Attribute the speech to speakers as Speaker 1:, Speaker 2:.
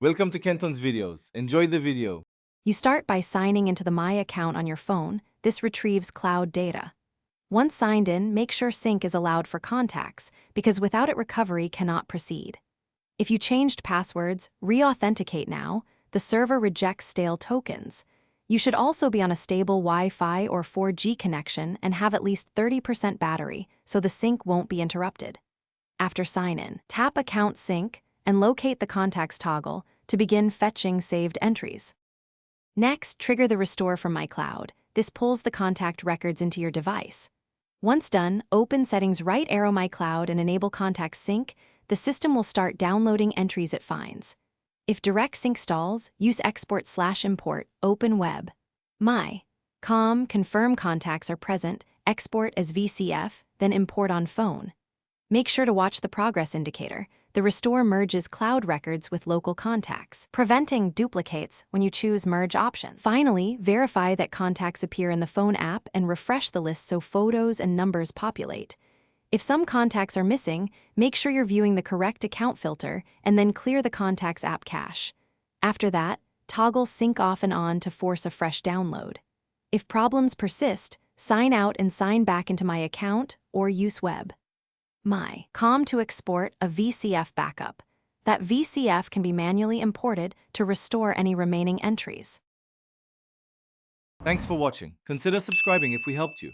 Speaker 1: Welcome to Kenton's videos. Enjoy the video.
Speaker 2: You start by signing into the My account on your phone. This retrieves cloud data. Once signed in, make sure sync is allowed for contacts, because without it, recovery cannot proceed. If you changed passwords, re-authenticate now. The server rejects stale tokens. You should also be on a stable Wi-Fi or 4G connection and have at least 30% battery, so the sync won't be interrupted. After sign-in, tap Account Sync and locate the Contacts toggle to begin fetching saved entries. Next, trigger the Restore from My Cloud. This pulls the contact records into your device. Once done, open Settings, right arrow My Cloud and enable Contact Sync. The system will start downloading entries it finds. If direct sync stalls, use Export/Import, open Web. Confirm contacts are present, export as VCF, then import on phone. Make sure to watch the progress indicator. The Restore merges cloud records with local contacts, preventing duplicates when you choose Merge option. Finally, verify that contacts appear in the phone app and refresh the list so photos and numbers populate. If some contacts are missing, make sure you're viewing the correct account filter and then clear the Contacts app cache. After that, toggle Sync off and on to force a fresh download. If problems persist, sign out and sign back into My account or use Web. To export a VCF backup. That VCF can be manually imported to restore any remaining entries.
Speaker 1: Thanks for watching. Consider subscribing if we helped you.